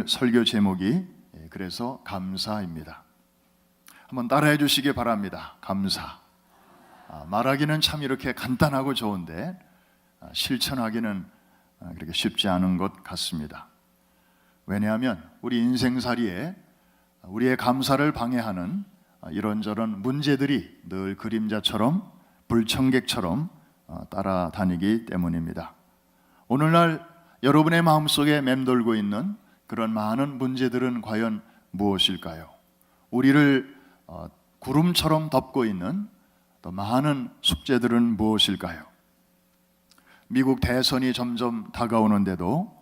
오늘 설교 제목이 그래서 감사입니다. 한번 따라해 주시기 바랍니다. 감사. 말하기는 참 이렇게 간단하고 좋은데 실천하기는 그렇게 쉽지 않은 것 같습니다. 왜냐하면 우리 인생살이에 우리의 감사를 방해하는 이런저런 문제들이 늘 그림자처럼 불청객처럼 따라다니기 때문입니다. 오늘날 여러분의 마음속에 맴돌고 있는 그런 많은 문제들은 과연 무엇일까요? 우리를 구름처럼 덮고 있는 또 많은 숙제들은 무엇일까요? 미국 대선이 점점 다가오는데도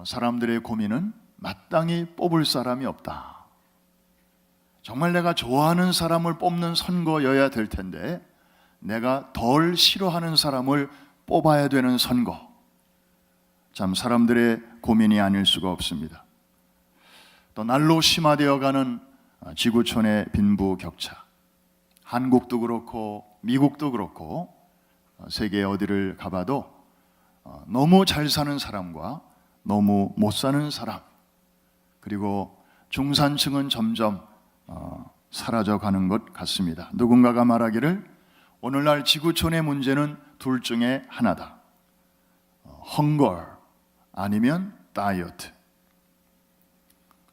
사람들의 고민은 마땅히 뽑을 사람이 없다. 정말 내가 좋아하는 사람을 뽑는 선거여야 될 텐데 내가 덜 싫어하는 사람을 뽑아야 되는 선거. 참 사람들의 고민이 아닐 수가 없습니다. 또 날로 심화되어가는 지구촌의 빈부격차. 한국도 그렇고 미국도 그렇고 세계 어디를 가봐도 너무 잘 사는 사람과 너무 못 사는 사람, 그리고 중산층은 점점 사라져가는 것 같습니다. 누군가가 말하기를 오늘날 지구촌의 문제는 둘 중에 하나다. 헝거 아니면 다이어트.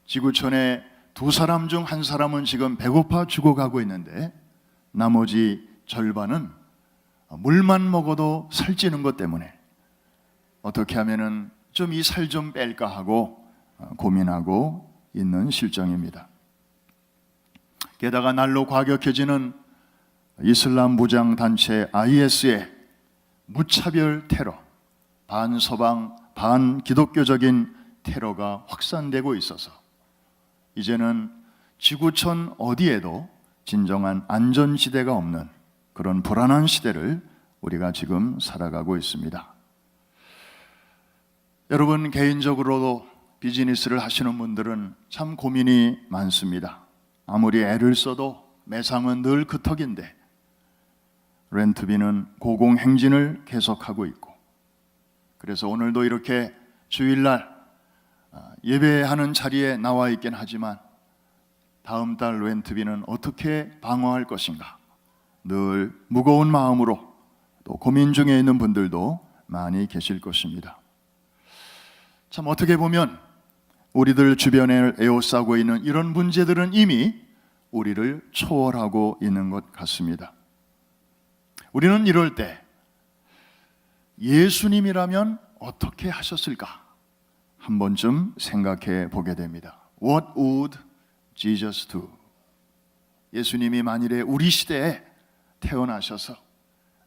지구촌에 두 사람 중 한 사람은 지금 배고파 죽어가고 있는데 나머지 절반은 물만 먹어도 살찌는 것 때문에 어떻게 하면은 좀 이 살 좀 뺄까 하고 고민하고 있는 실정입니다. 게다가 날로 과격해지는 이슬람 무장 단체 IS의 무차별 테러, 반서방, 반기독교적인 테러가 확산되고 있어서 이제는 지구촌 어디에도 진정한 안전지대가 없는 그런 불안한 시대를 우리가 지금 살아가고 있습니다. 여러분 개인적으로도 비즈니스를 하시는 분들은 참 고민이 많습니다. 아무리 애를 써도 매상은 늘 그 턱인데 렌트비는 고공행진을 계속하고 있고, 그래서 오늘도 이렇게 주일날 예배하는 자리에 나와 있긴 하지만 다음 달 렌트비는 어떻게 방어할 것인가 늘 무거운 마음으로 또 고민 중에 있는 분들도 많이 계실 것입니다. 참 어떻게 보면 우리들 주변에 에워싸고 있는 이런 문제들은 이미 우리를 초월하고 있는 것 같습니다. 우리는 이럴 때 예수님이라면 어떻게 하셨을까 한 번쯤 생각해 보게 됩니다. What would Jesus do? 예수님이 만일에 우리 시대에 태어나셔서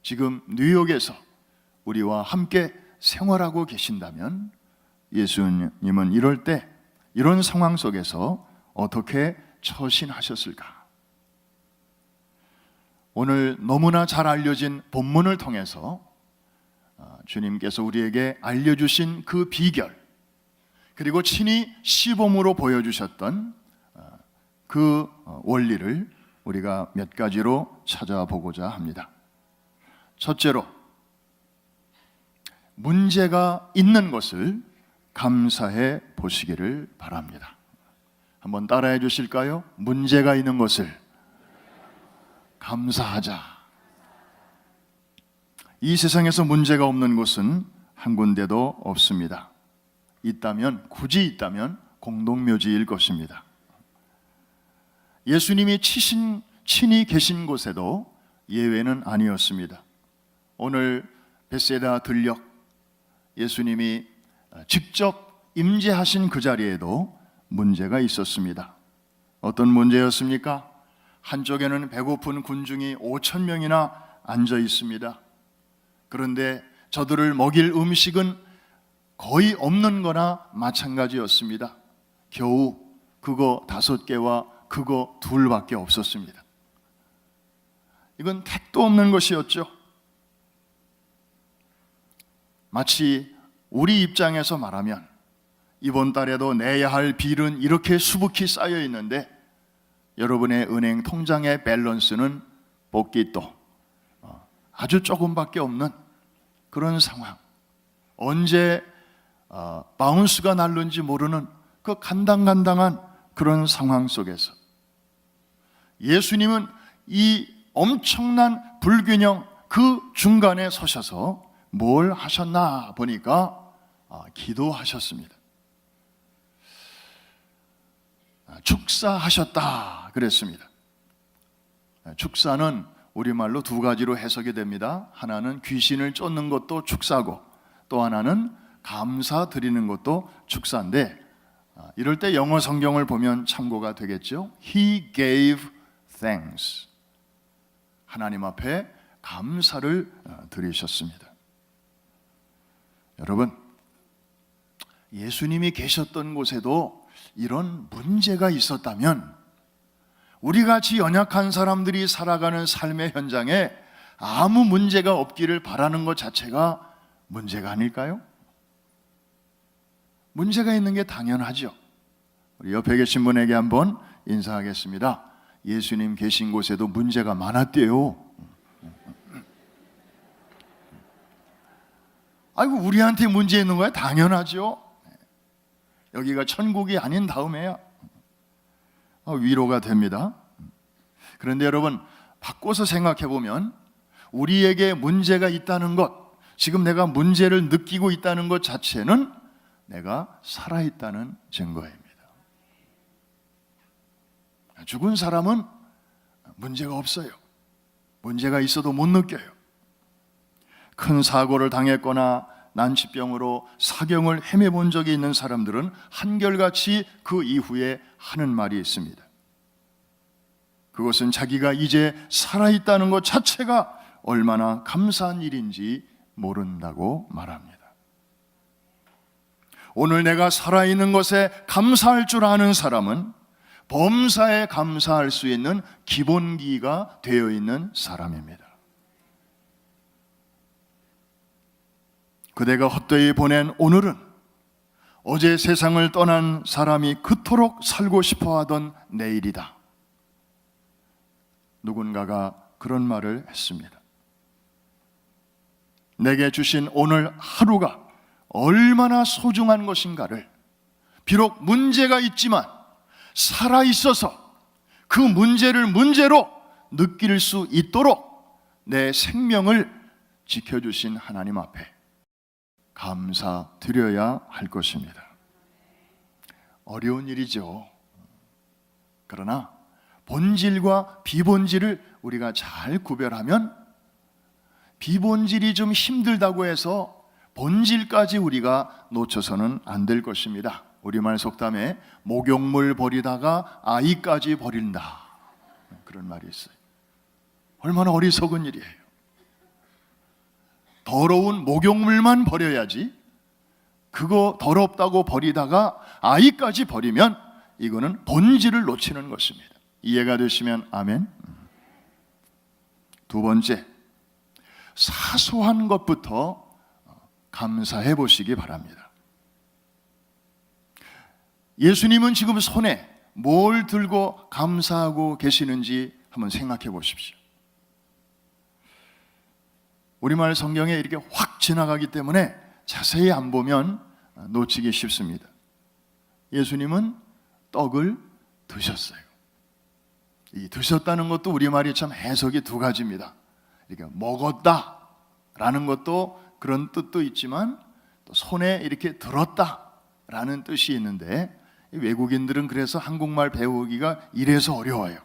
지금 뉴욕에서 우리와 함께 생활하고 계신다면 예수님은 이럴 때 이런 상황 속에서 어떻게 처신하셨을까? 오늘 너무나 잘 알려진 본문을 통해서 주님께서 우리에게 알려주신 그 비결, 그리고 친히 시범으로 보여주셨던 그 원리를 우리가 몇 가지로 찾아보고자 합니다. 첫째로, 문제가 있는 것을 감사해 보시기를 바랍니다. 한번 따라해 주실까요? 문제가 있는 것을 감사하자. 이 세상에서 문제가 없는 곳은 한 군데도 없습니다. 있다면, 굳이 있다면 공동묘지일 것입니다. 예수님이 친히 계신 곳에도 예외는 아니었습니다. 오늘 베세다 들녘 예수님이 직접 임재하신 그 자리에도 문제가 있었습니다. 어떤 문제였습니까? 한쪽에는 배고픈 군중이 5,000명이나 앉아 있습니다. 그런데 저들을 먹일 음식은 거의 없는 거나 마찬가지였습니다. 겨우 그거 5개와 그거 2밖에 없었습니다. 이건 택도 없는 것이었죠. 마치 우리 입장에서 말하면 이번 달에도 내야 할 빌은 이렇게 수북히 쌓여 있는데 여러분의 은행 통장의 밸런스는 복귀도 아주 조금밖에 없는 그런 상황. 언제 바운스가 날는지 모르는 그 간당간당한 그런 상황 속에서 예수님은 이 엄청난 불균형 그 중간에 서셔서 뭘 하셨나 보니까 기도하셨습니다. 축사하셨다 그랬습니다. 축사는 우리말로 두 가지로 해석이 됩니다. 하나는 귀신을 쫓는 것도 축사고 또 하나는 감사 드리는 것도 축사인데, 이럴 때 영어 성경을 보면 참고가 되겠죠. He gave thanks. 하나님 앞에 감사를 드리셨습니다. 여러분, 예수님이 계셨던 곳에도 이런 문제가 있었다면 우리같이 연약한 사람들이 살아가는 삶의 현장에 아무 문제가 없기를 바라는 것 자체가 문제가 아닐까요? 문제가 있는 게 당연하죠. 우리 옆에 계신 분에게 한번 인사하겠습니다. 예수님 계신 곳에도 문제가 많았대요. 아이고, 우리한테 문제 있는 거야? 당연하죠. 여기가 천국이 아닌 다음에야 위로가 됩니다. 그런데 여러분, 바꿔서 생각해 보면 우리에게 문제가 있다는 것, 지금 내가 문제를 느끼고 있다는 것 자체는 내가 살아있다는 증거입니다. 죽은 사람은 문제가 없어요. 문제가 있어도 못 느껴요. 큰 사고를 당했거나 난치병으로 사경을 헤매본 적이 있는 사람들은 한결같이 그 이후에 하는 말이 있습니다. 그것은 자기가 이제 살아있다는 것 자체가 얼마나 감사한 일인지 모른다고 말합니다. 오늘 내가 살아있는 것에 감사할 줄 아는 사람은 범사에 감사할 수 있는 기본기가 되어 있는 사람입니다. 그대가 헛되이 보낸 오늘은 어제 세상을 떠난 사람이 그토록 살고 싶어 하던 내일이다. 누군가가 그런 말을 했습니다. 내게 주신 오늘 하루가 얼마나 소중한 것인가를, 비록 문제가 있지만 살아있어서 그 문제를 문제로 느낄 수 있도록 내 생명을 지켜주신 하나님 앞에 감사드려야 할 것입니다. 어려운 일이죠. 그러나 본질과 비본질을 우리가 잘 구별하면 비본질이 좀 힘들다고 해서 본질까지 우리가 놓쳐서는 안 될 것입니다. 우리말 속담에 목욕물 버리다가 아이까지 버린다, 그런 말이 있어요. 얼마나 어리석은 일이에요. 더러운 목욕물만 버려야지 그거 더럽다고 버리다가 아이까지 버리면 이거는 본질을 놓치는 것입니다. 이해가 되시면 아멘. 두 번째, 사소한 것부터 감사해 보시기 바랍니다. 예수님은 지금 손에 뭘 들고 감사하고 계시는지 한번 생각해 보십시오. 우리말 성경에 이렇게 확 지나가기 때문에 자세히 안 보면 놓치기 쉽습니다. 예수님은 떡을 드셨어요. 이 드셨다는 것도 우리말이 참 해석이 두 가지입니다. 이렇게 먹었다라는 것도 그런 뜻도 있지만 또 손에 이렇게 들었다라는 뜻이 있는데, 외국인들은 그래서 한국말 배우기가 이래서 어려워요.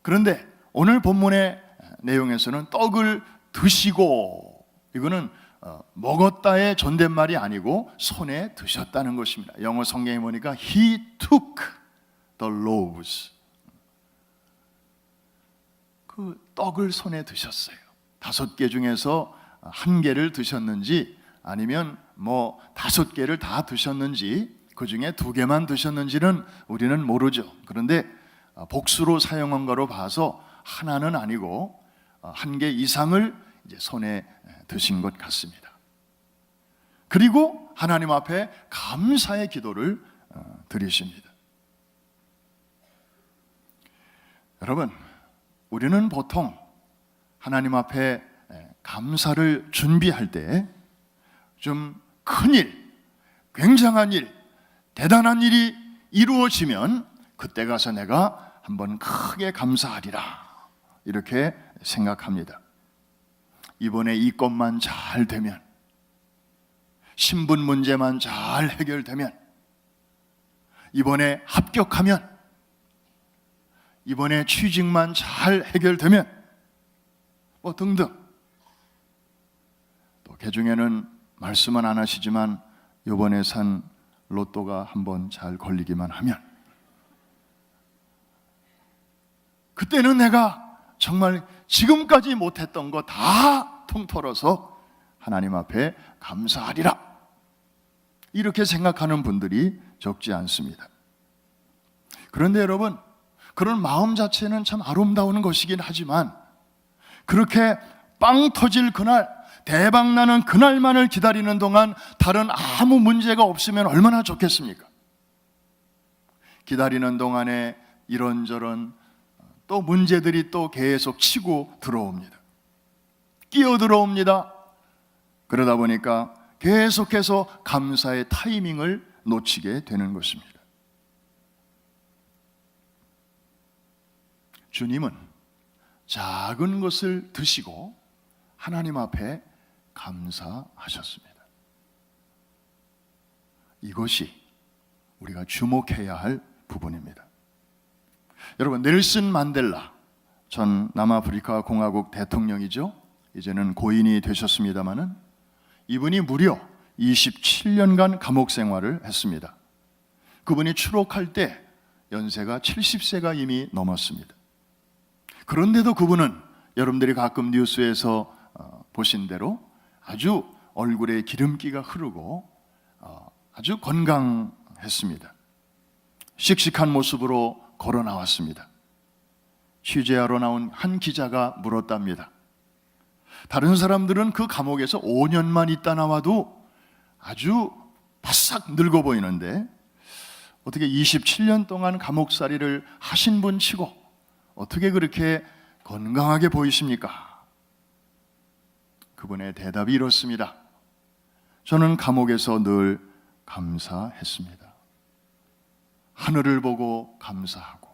그런데 오늘 본문의 내용에서는 떡을 드시고, 이거는 먹었다의 존댓말이 아니고 손에 드셨다는 것입니다. 영어 성경에 보니까 He took the loaves. 그 떡을 손에 드셨어요. 5개 중에서 1개를 드셨는지 아니면 5개를 다 드셨는지 그 중에 2개만 드셨는지는 우리는 모르죠. 그런데 복수로 사용한 거로 봐서 하나는 아니고 1개 이상을 이제 손에 드신 것 같습니다. 그리고 하나님 앞에 감사의 기도를 드리십니다. 여러분, 우리는 보통 하나님 앞에 감사를 준비할 때 좀 큰일, 굉장한 일, 대단한 일이 이루어지면 그때 가서 내가 한번 크게 감사하리라, 이렇게 생각합니다. 이번에 이 건만 잘 되면, 신분 문제만 잘 해결되면, 이번에 합격하면, 이번에 취직만 잘 해결되면, 뭐 등등. 또 개중에는 말씀은 안 하시지만 이번에 산 로또가 한번 잘 걸리기만 하면, 그때는 내가 정말 지금까지 못했던 거 다 통틀어서 하나님 앞에 감사하리라, 이렇게 생각하는 분들이 적지 않습니다. 그런데 여러분, 그런 마음 자체는 참 아름다운 것이긴 하지만, 그렇게 빵 터질 그날, 대박 나는 그날만을 기다리는 동안 다른 아무 문제가 없으면 얼마나 좋겠습니까? 기다리는 동안에 이런저런 또 문제들이 또 계속 치고 들어옵니다. 끼어 들어옵니다. 그러다 보니까 계속해서 감사의 타이밍을 놓치게 되는 것입니다. 주님은 작은 것을 드시고 하나님 앞에 감사하셨습니다. 이것이 우리가 주목해야 할 부분입니다. 여러분, 넬슨 만델라, 전 남아프리카 공화국 대통령이죠. 이제는 고인이 되셨습니다마는 이분이 무려 27년간 감옥 생활을 했습니다. 그분이 추록할 때 연세가 70세가 이미 넘었습니다. 그런데도 그분은 여러분들이 가끔 뉴스에서 보신 대로 아주 얼굴에 기름기가 흐르고 아주 건강했습니다. 씩씩한 모습으로 걸어 나왔습니다. 취재하러 나온 한 기자가 물었답니다. 다른 사람들은 그 감옥에서 5년만 있다 나와도 아주 바싹 늙어 보이는데 어떻게 27년 동안 감옥살이를 하신 분 치고 어떻게 그렇게 건강하게 보이십니까? 그분의 대답이 이렇습니다. 저는 감옥에서 늘 감사했습니다. 하늘을 보고 감사하고,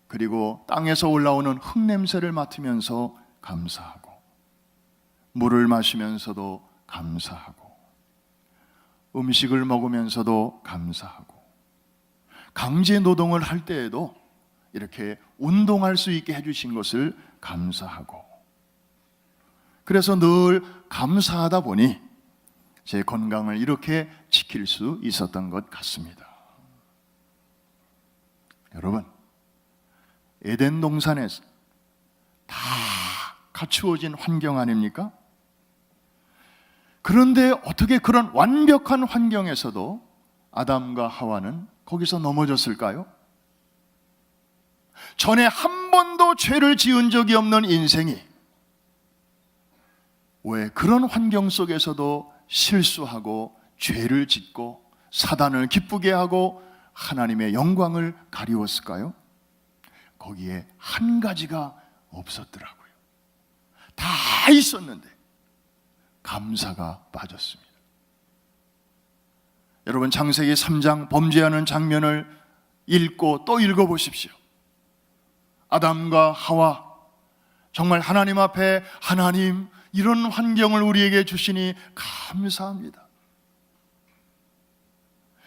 그리고 땅에서 올라오는 흙냄새를 맡으면서 감사하고, 물을 마시면서도 감사하고, 음식을 먹으면서도 감사하고, 강제 노동을 할 때에도 이렇게 운동할 수 있게 해주신 것을 감사하고, 그래서 늘 감사하다 보니 제 건강을 이렇게 지킬 수 있었던 것 같습니다. 여러분, 에덴 동산에서 다 갖추어진 환경 아닙니까? 그런데 어떻게 그런 완벽한 환경에서도 아담과 하와는 거기서 넘어졌을까요? 전에 한 번도 죄를 지은 적이 없는 인생이 왜 그런 환경 속에서도 실수하고 죄를 짓고 사단을 기쁘게 하고 하나님의 영광을 가리웠을까요? 거기에 한 가지가 없었더라고요. 다 있었는데 감사가 빠졌습니다. 여러분, 창세기 3장 범죄하는 장면을 읽고 또 읽어보십시오. 아담과 하와, 정말 하나님 앞에 하나님, 이런 환경을 우리에게 주시니 감사합니다.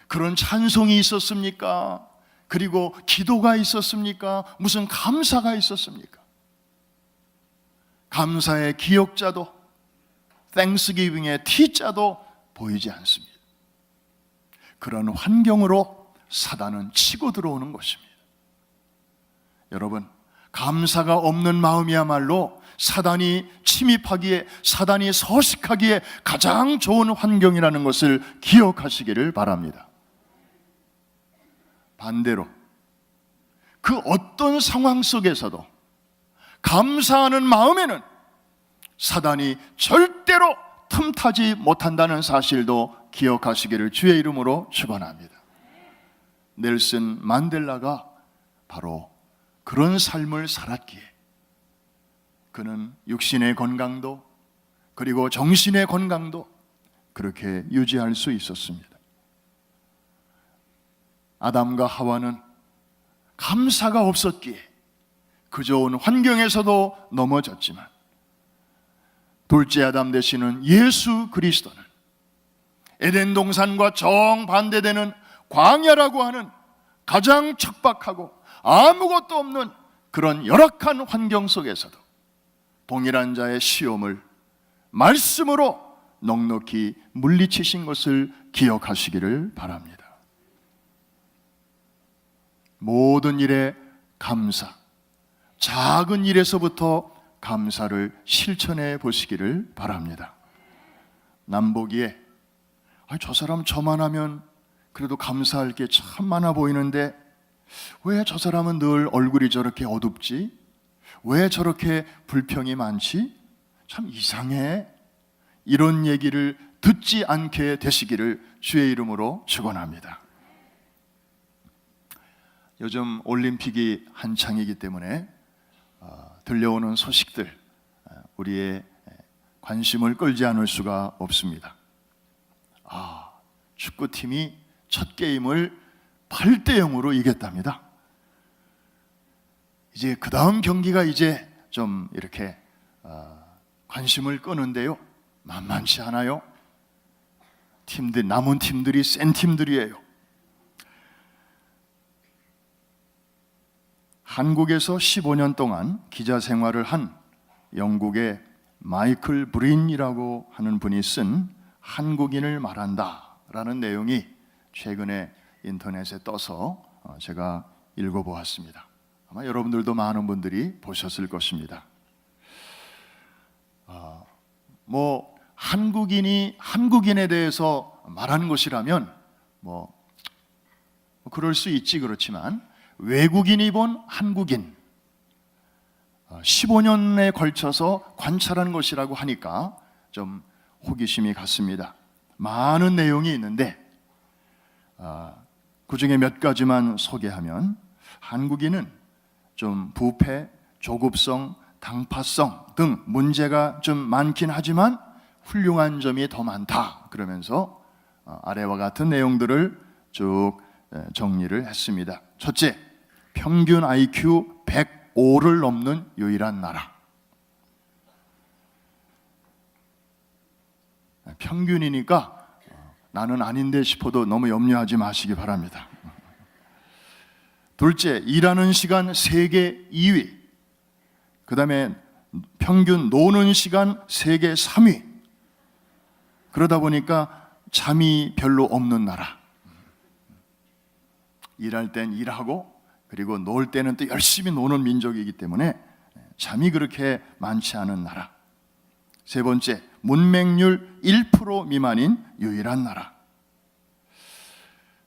그런 찬송이 있었습니까? 그리고 기도가 있었습니까? 무슨 감사가 있었습니까? 감사의 기억자도, Thanksgiving의 T자도 보이지 않습니다. 그런 환경으로 사단은 치고 들어오는 것입니다. 여러분, 감사가 없는 마음이야말로 사단이 침입하기에, 사단이 서식하기에 가장 좋은 환경이라는 것을 기억하시기를 바랍니다. 반대로 그 어떤 상황 속에서도 감사하는 마음에는 사단이 절대로 틈타지 못한다는 사실도 기억하시기를 주의 이름으로 축원합니다. 넬슨 만델라가 바로 그런 삶을 살았기에 그는 육신의 건강도, 그리고 정신의 건강도, 그렇게 유지할 수 있었습니다. 아담과 하와는 감사가 없었기에 그 좋은 환경에서도 넘어졌지만, 둘째 아담 되시는 예수 그리스도는 에덴 동산과 정반대되는 광야라고 하는 가장 척박하고 아무것도 없는 그런 열악한 환경 속에서도 동일한 자의 시험을 말씀으로 넉넉히 물리치신 것을 기억하시기를 바랍니다. 모든 일에 감사, 작은 일에서부터 감사를 실천해 보시기를 바랍니다. 남보기에 저 사람 저만 하면 그래도 감사할 게 참 많아 보이는데 왜 저 사람은 늘 얼굴이 저렇게 어둡지? 왜 저렇게 불평이 많지? 참 이상해. 이런 얘기를 듣지 않게 되시기를 주의 이름으로 축원합니다. 요즘 올림픽이 한창이기 때문에 들려오는 소식들, 우리의 관심을 끌지 않을 수가 없습니다. 축구팀이 첫 게임을 8대 0으로 이겼답니다. 이제 그 다음 경기가 이제 좀 이렇게 관심을 끄는데요, 만만치 않아요. 남은 팀들이 센 팀들이에요. 한국에서 15년 동안 기자 생활을 한 영국의 마이클 브린이라고 하는 분이 쓴 한국인을 말한다 라는 내용이 최근에 인터넷에 떠서 제가 읽어보았습니다. 아마 여러분들도 많은 분들이 보셨을 것입니다. 한국인이 한국인에 대해서 말하는 것이라면 그럴 수 있지. 그렇지만 외국인이 본 한국인 15년에 걸쳐서 관찰한 것이라고 하니까 좀 호기심이 갔습니다. 많은 내용이 있는데 그 중에 몇 가지만 소개하면, 한국인은 좀 부패, 조급성, 당파성 등 문제가 좀 많긴 하지만 훌륭한 점이 더 많다 그러면서 아래와 같은 내용들을 쭉 정리를 했습니다. 첫째, 평균 IQ 105를 넘는 유일한 나라. 평균이니까 나는 아닌데 싶어도 너무 염려하지 마시기 바랍니다. 둘째, 일하는 시간 세계 2위. 그 다음에 평균 노는 시간 세계 3위. 그러다 보니까 잠이 별로 없는 나라. 일할 땐 일하고 그리고 놀 때는 또 열심히 노는 민족이기 때문에 잠이 그렇게 많지 않은 나라. 세 번째, 문맹률 1% 미만인 유일한 나라.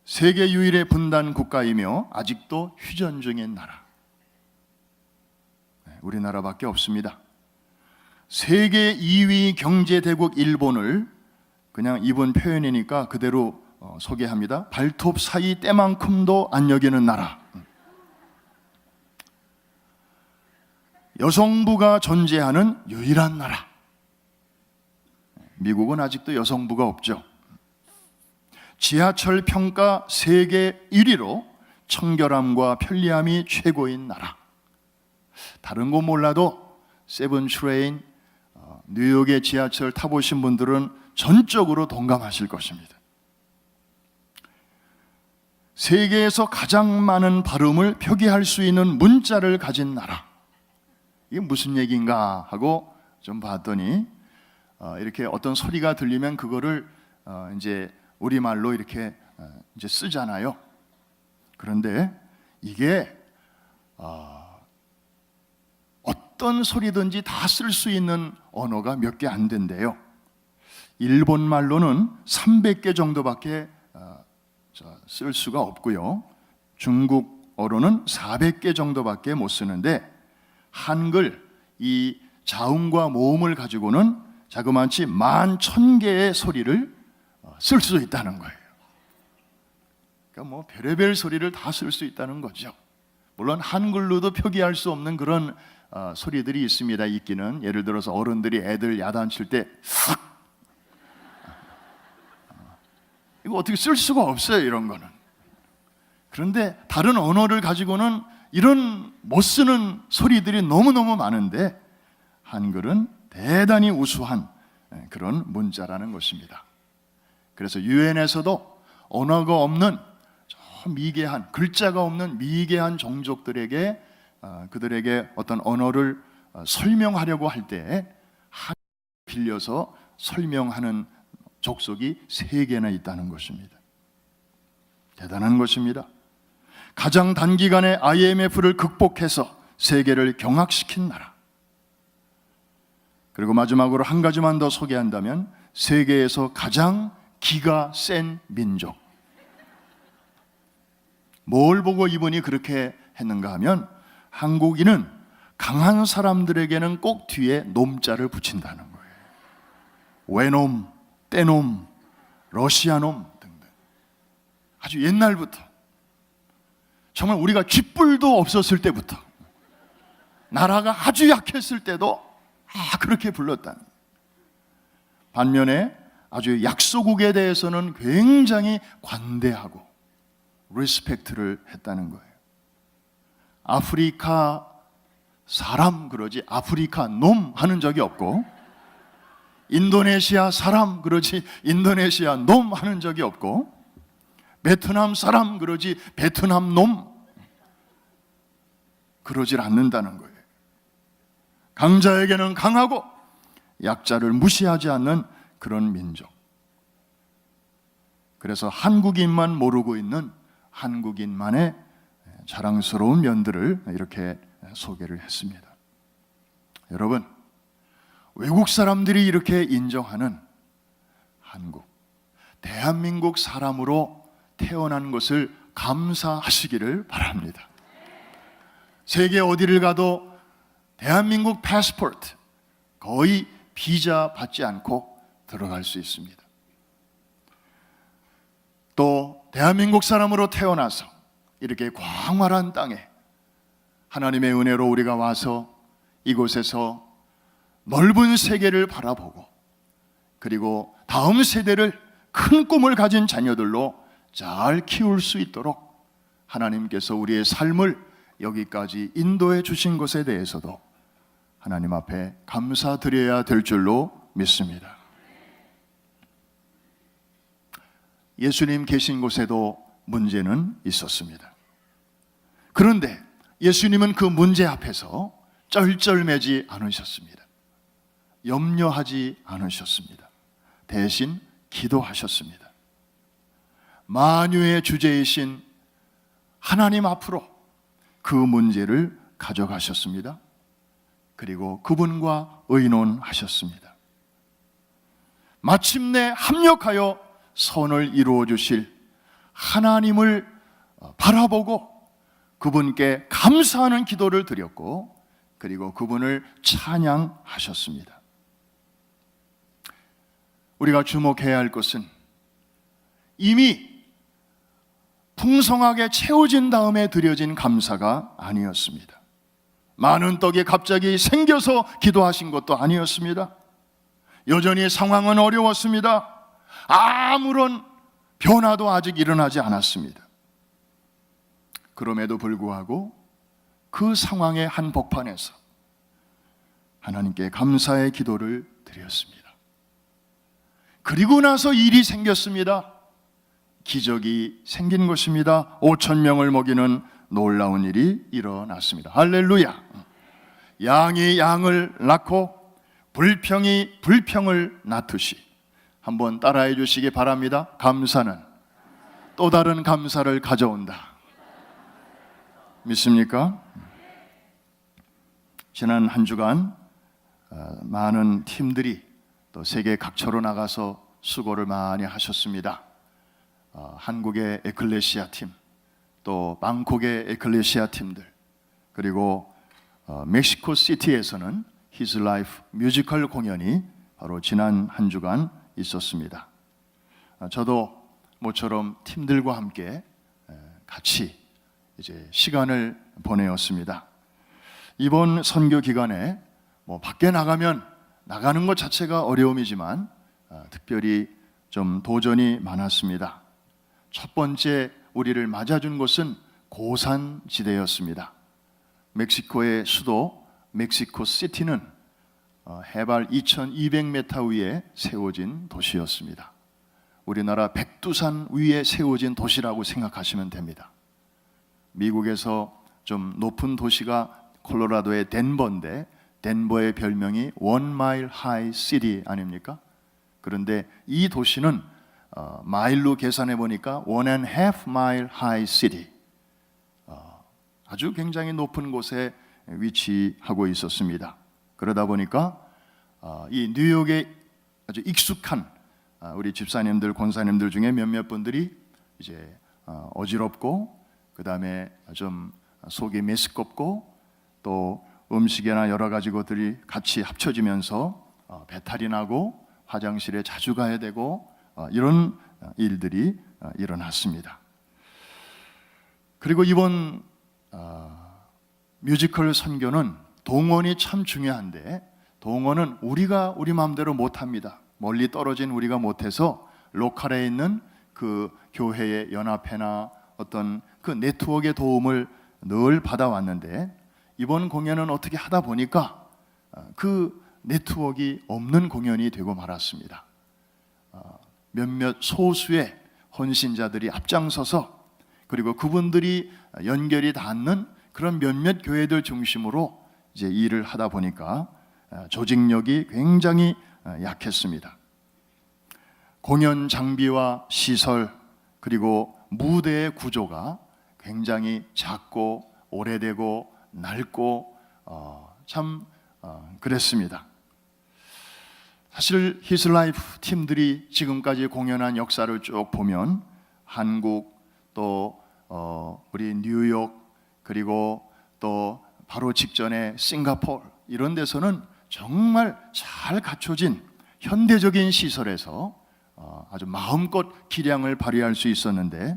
세계 유일의 분단 국가이며 아직도 휴전 중인 나라. 우리나라밖에 없습니다. 세계 2위 경제대국 일본을 그냥 이번 표현이니까 그대로 소개합니다. 발톱 사이 때만큼도 안 여기는 나라. 여성부가 존재하는 유일한 나라. 미국은 아직도 여성부가 없죠. 지하철 평가 세계 1위로 청결함과 편리함이 최고인 나라. 다른 거 몰라도 세븐 트레인, 뉴욕의 지하철 타보신 분들은 전적으로 동감하실 것입니다. 세계에서 가장 많은 발음을 표기할 수 있는 문자를 가진 나라. 이게 무슨 얘기인가 하고 좀 봤더니 이렇게 어떤 소리가 들리면 그거를 이제 우리말로 이렇게 이제 쓰잖아요. 그런데 이게 어떤 소리든지 다 쓸 수 있는 언어가 몇 개 안 된대요. 일본 말로는 300개 정도밖에 쓸 수가 없고요. 중국어로는 400개 정도밖에 못 쓰는데, 한글 이 자음과 모음을 가지고는 자그마치 11,000개의 소리를 쓸 수 있다는 거예요. 그러니까 별의별 소리를 다 쓸 수 있다는 거죠. 물론 한글로도 표기할 수 없는 그런 소리들이 있습니다. 있기는. 예를 들어서 어른들이 애들 야단칠 때 이거 어떻게 쓸 수가 없어요, 이런 거는. 그런데 다른 언어를 가지고는 이런 못 쓰는 소리들이 너무너무 많은데 한글은 대단히 우수한 그런 문자라는 것입니다. 그래서 유엔에서도 언어가 없는 저 미개한, 글자가 없는 미개한 종족들에게 그들에게 어떤 언어를 설명하려고 할 때 한글을 빌려서 설명하는 족속이 3개나 있다는 것입니다. 대단한 것입니다. 가장 단기간에 IMF를 극복해서 세계를 경악시킨 나라. 그리고 마지막으로 한 가지만 더 소개한다면 세계에서 가장 기가 센 민족. 뭘 보고 이분이 그렇게 했는가 하면 한국인은 강한 사람들에게는 꼭 뒤에 놈자를 붙인다는 거예요. 외놈, 떼놈, 러시아놈 등등. 아주 옛날부터, 정말 우리가 쥐뿔도 없었을 때부터, 나라가 아주 약했을 때도 그렇게 불렀다는 거예요. 반면에 아주 약소국에 대해서는 굉장히 관대하고 리스펙트를 했다는 거예요. 아프리카 사람 그러지 아프리카 놈 하는 적이 없고, 인도네시아 사람 그러지 인도네시아 놈 하는 적이 없고, 베트남 사람 그러지 베트남 놈 그러질 않는다는 거예요. 강자에게는 강하고 약자를 무시하지 않는 그런 민족. 그래서 한국인만 모르고 있는 한국인만의 자랑스러운 면들을 이렇게 소개를 했습니다. 여러분, 외국 사람들이 이렇게 인정하는 한국, 대한민국 사람으로 태어난 것을 감사하시기를 바랍니다. 세계 어디를 가도 대한민국 패스포트, 거의 비자 받지 않고 들어갈 수 있습니다. 또 대한민국 사람으로 태어나서 이렇게 광활한 땅에 하나님의 은혜로 우리가 와서 이곳에서 넓은 세계를 바라보고, 그리고 다음 세대를 큰 꿈을 가진 자녀들로 잘 키울 수 있도록 하나님께서 우리의 삶을 여기까지 인도해 주신 것에 대해서도 하나님 앞에 감사드려야 될 줄로 믿습니다. 예수님 계신 곳에도 문제는 있었습니다. 그런데 예수님은 그 문제 앞에서 쩔쩔매지 않으셨습니다. 염려하지 않으셨습니다. 대신 기도하셨습니다. 만유의 주제이신 하나님 앞으로 그 문제를 가져가셨습니다. 그리고 그분과 의논하셨습니다. 마침내 합력하여 선을 이루어 주실 하나님을 바라보고 그분께 감사하는 기도를 드렸고, 그리고 그분을 찬양하셨습니다. 우리가 주목해야 할 것은 이미 풍성하게 채워진 다음에 드려진 감사가 아니었습니다. 많은 떡이 갑자기 생겨서 기도하신 것도 아니었습니다. 여전히 상황은 어려웠습니다. 아무런 변화도 아직 일어나지 않았습니다. 그럼에도 불구하고 그 상황의 한복판에서 하나님께 감사의 기도를 드렸습니다. 그리고 나서 일이 생겼습니다. 기적이 생긴 것입니다. 5,000명을 먹이는 놀라운 일이 일어났습니다. 할렐루야. 양이 양을 낳고 불평이 불평을 낳듯이, 한번 따라해 주시기 바랍니다. 감사는 또 다른 감사를 가져온다. 믿습니까? 지난 한 주간 많은 팀들이 또 세계 각처로 나가서 수고를 많이 하셨습니다. 한국의 에클레시아 팀, 또 방콕의 에클레시아 팀들, 그리고 멕시코 시티에서는 His Life 뮤지컬 공연이 바로 지난 한 주간 있었습니다. 저도 모처럼 팀들과 함께 같이 이제 시간을 보내었습니다. 이번 선교 기간에 밖에 나가면 나가는 것 자체가 어려움이지만 특별히 좀 도전이 많았습니다. 첫 번째 우리를 맞아준 곳은 고산지대였습니다. 멕시코의 수도 멕시코 시티는 해발 2200m 위에 세워진 도시였습니다. 우리나라 백두산 위에 세워진 도시라고 생각하시면 됩니다. 미국에서 좀 높은 도시가 콜로라도의 덴버인데 덴버의 별명이 One Mile High City 아닙니까? 그런데 이 도시는 마일로 계산해 보니까 1.5 mile high city, 아주 굉장히 높은 곳에 위치하고 있었습니다. 그러다 보니까 이 뉴욕에 아주 익숙한 우리 집사님들, 권사님들 중에 몇몇 분들이 이제 어지럽고 그 다음에 좀 속이 메스껍고 또 음식이나 여러 가지 것들이 같이 합쳐지면서 배탈이 나고 화장실에 자주 가야 되고 이런 일들이 일어났습니다. 그리고 이번 뮤지컬 선교는 동원이 참 중요한데 동원은 우리가 우리 마음대로 못합니다. 멀리 떨어진 우리가 못해서 로컬에 있는 그 교회의 연합회나 어떤 그 네트워크의 도움을 늘 받아왔는데 이번 공연은 어떻게 하다 보니까 그 네트워크가 없는 공연이 되고 말았습니다. 몇몇 소수의 헌신자들이 앞장서서 그리고 그분들이 연결이 닿는 그런 몇몇 교회들 중심으로 이제 일을 하다 보니까 조직력이 굉장히 약했습니다. 공연 장비와 시설 그리고 무대의 구조가 굉장히 작고 오래되고 낡고 참 그랬습니다. 사실 히스라이프 팀들이 지금까지 공연한 역사를 쭉 보면 한국 또 우리 뉴욕 그리고 또 바로 직전에 싱가포르 이런 데서는 정말 잘 갖춰진 현대적인 시설에서 아주 마음껏 기량을 발휘할 수 있었는데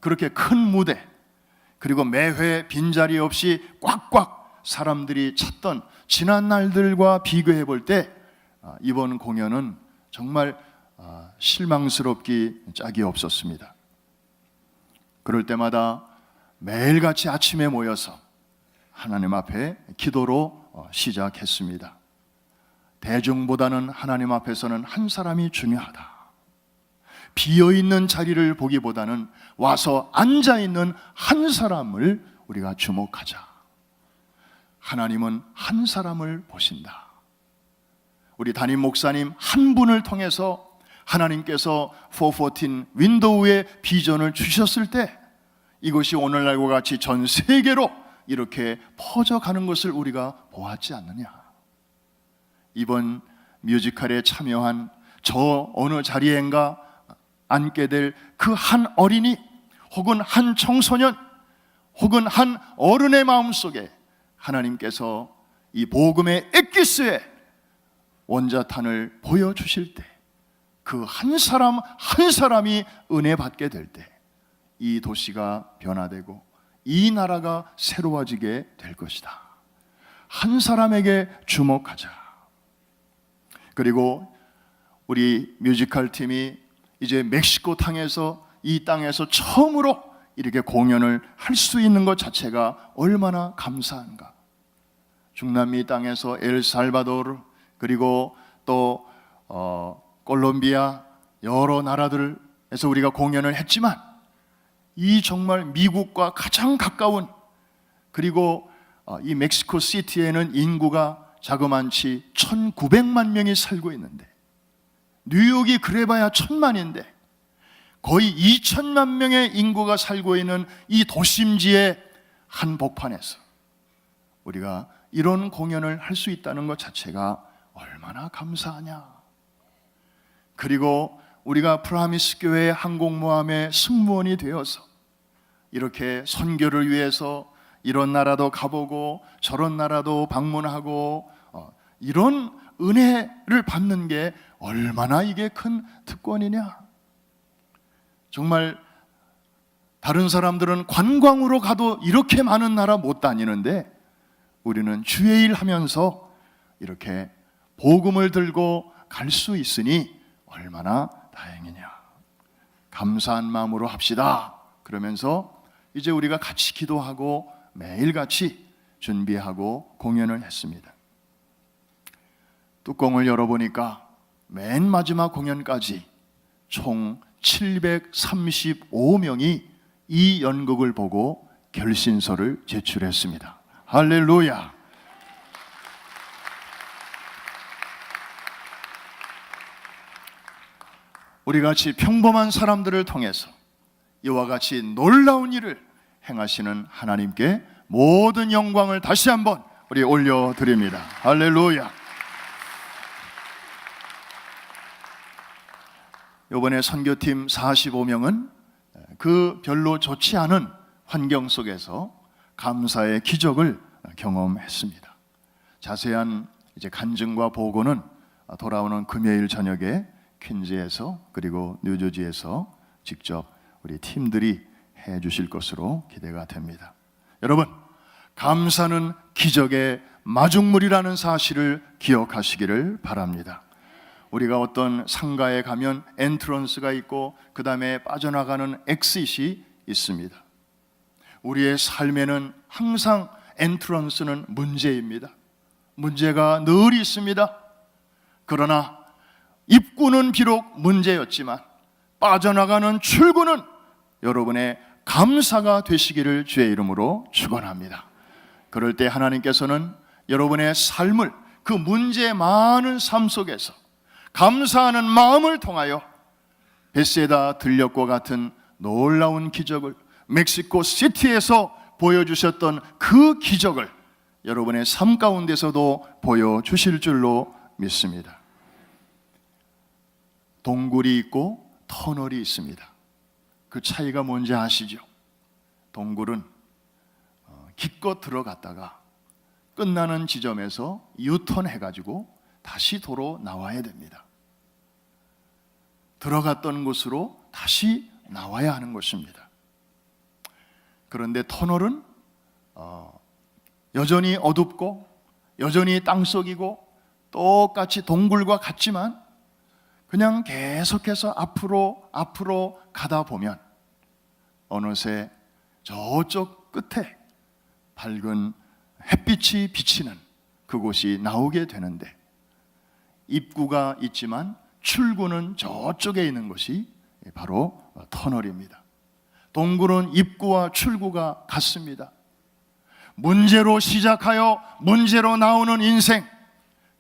그렇게 큰 무대 그리고 매회 빈자리 없이 꽉꽉 사람들이 찼던 지난 날들과 비교해 볼 때 이번 공연은 정말 실망스럽기 짝이 없었습니다. 그럴 때마다 매일같이 아침에 모여서 하나님 앞에 기도로 시작했습니다. 대중보다는 하나님 앞에서는 한 사람이 중요하다. 비어있는 자리를 보기보다는 와서 앉아있는 한 사람을 우리가 주목하자. 하나님은 한 사람을 보신다. 우리 담임 목사님 한 분을 통해서 하나님께서 414 윈도우의 비전을 주셨을 때 이것이 오늘날과 같이 전 세계로 이렇게 퍼져가는 것을 우리가 보았지 않느냐. 이번 뮤지컬에 참여한 저 어느 자리엔가 앉게 될 그 한 어린이 혹은 한 청소년 혹은 한 어른의 마음속에 하나님께서 이 복음의 엑기스의 원자탄을 보여주실 때 그 한 사람 한 사람이 은혜 받게 될 때 이 도시가 변화되고 이 나라가 새로워지게 될 것이다. 한 사람에게 주목하자. 그리고 우리 뮤지컬 팀이 이제 멕시코 이 땅에서 처음으로 이렇게 공연을 할 수 있는 것 자체가 얼마나 감사한가. 중남미 땅에서 엘살바도르 그리고 또 콜롬비아 여러 나라들에서 우리가 공연을 했지만 이 정말 미국과 가장 가까운 그리고 이 멕시코 시티에는 인구가 자그만치 1900만 명이 살고 있는데 뉴욕이 그래봐야 1000만인데 거의 2000만 명의 인구가 살고 있는 이 도심지의 한복판에서 우리가 이런 공연을 할 수 있다는 것 자체가 얼마나 감사하냐. 그리고 우리가 프라미스 교회의 항공모함의 승무원이 되어서 이렇게 선교를 위해서 이런 나라도 가보고 저런 나라도 방문하고 이런 은혜를 받는 게 얼마나 이게 큰 특권이냐. 정말 다른 사람들은 관광으로 가도 이렇게 많은 나라 못 다니는데 우리는 주의 일 하면서 이렇게 복음을 들고 갈 수 있으니 얼마나 다행이냐. 감사한 마음으로 합시다. 그러면서 이제 우리가 같이 기도하고 매일같이 준비하고 공연을 했습니다. 뚜껑을 열어보니까 맨 마지막 공연까지 총 735명이 이 연극을 보고 결신서를 제출했습니다. 할렐루야. 우리 같이 평범한 사람들을 통해서 이와 같이 놀라운 일을 행하시는 하나님께 모든 영광을 다시 한번 우리 올려드립니다. 할렐루야. 이번에 선교팀 45명은 그 별로 좋지 않은 환경 속에서 감사의 기적을 경험했습니다. 자세한 이제 간증과 보고는 돌아오는 금요일 저녁에 퀸즈에서 그리고 뉴저지에서 직접 우리 팀들이 해 주실 것으로 기대가 됩니다. 여러분, 감사는 기적의 마중물이라는 사실을 기억하시기를 바랍니다. 우리가 어떤 상가에 가면 엔트런스가 있고 그 다음에 빠져나가는 엑싯이 있습니다. 우리의 삶에는 항상 엔트런스는 문제입니다. 문제가 늘 있습니다. 그러나 입구는 비록 문제였지만 빠져나가는 출구는 여러분의 감사가 되시기를 주의 이름으로 축원합니다. 그럴 때 하나님께서는 여러분의 삶을 그 문제 많은 삶 속에서 감사하는 마음을 통하여 베세다 들녘과 같은 놀라운 기적을 멕시코 시티에서 보여주셨던 그 기적을 여러분의 삶 가운데서도 보여주실 줄로 믿습니다. 동굴이 있고 터널이 있습니다. 그 차이가 뭔지 아시죠? 동굴은 기껏 들어갔다가 끝나는 지점에서 유턴해가지고 다시 도로 나와야 됩니다. 들어갔던 곳으로 다시 나와야 하는 것입니다. 그런데 터널은 여전히 어둡고 여전히 땅속이고 똑같이 동굴과 같지만 그냥 계속해서 앞으로 가다 보면 어느새 저쪽 끝에 밝은 햇빛이 비치는 그곳이 나오게 되는데 입구가 있지만 출구는 저쪽에 있는 것이 바로 터널입니다. 동굴은 입구와 출구가 같습니다. 문제로 시작하여 문제로 나오는 인생,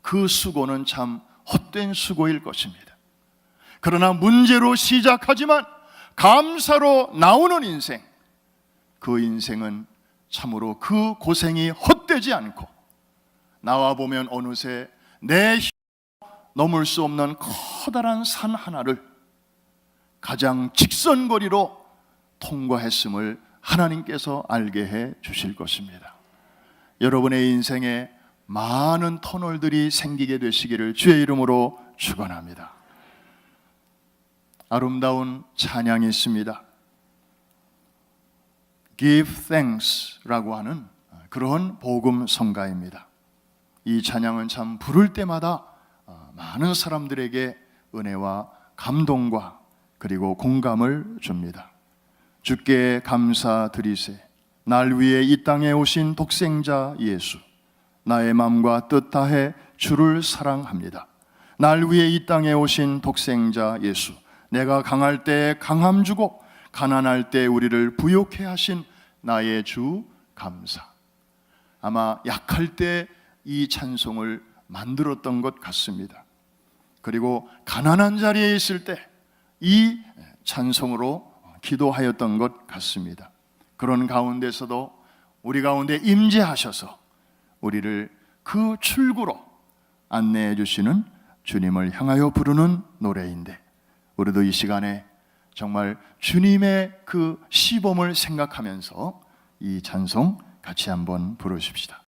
그 수고는 참 헛된 수고일 것입니다. 그러나 문제로 시작하지만 감사로 나오는 인생, 그 인생은 참으로 그 고생이 헛되지 않고 나와 보면 어느새 내 힘으로 넘을 수 없는 커다란 산 하나를 가장 직선거리로 통과했음을 하나님께서 알게 해 주실 것입니다. 여러분의 인생에 많은 터널들이 생기게 되시기를 주의 이름으로 축원합니다. 아름다운 찬양이 있습니다. Give Thanks라고 하는 그런 복음 성가입니다. 이 찬양은 참 부를 때마다 많은 사람들에게 은혜와 감동과 그리고 공감을 줍니다. 주께 감사드리세. 날 위해 이 땅에 오신 독생자 예수. 나의 마음과 뜻 다해 주를 사랑합니다. 날 위해 이 땅에 오신 독생자 예수. 내가 강할 때 강함 주고 가난할 때 우리를 부욕해 하신 나의 주 감사. 아마 약할 때 이 찬송을 만들었던 것 같습니다. 그리고 가난한 자리에 있을 때 이 찬송으로 기도하였던 것 같습니다. 그런 가운데서도 우리 가운데 임재하셔서 우리를 그 출구로 안내해 주시는 주님을 향하여 부르는 노래인데, 우리도 이 시간에 정말 주님의 그 시범을 생각하면서 이 찬송 같이 한번 부르십시다.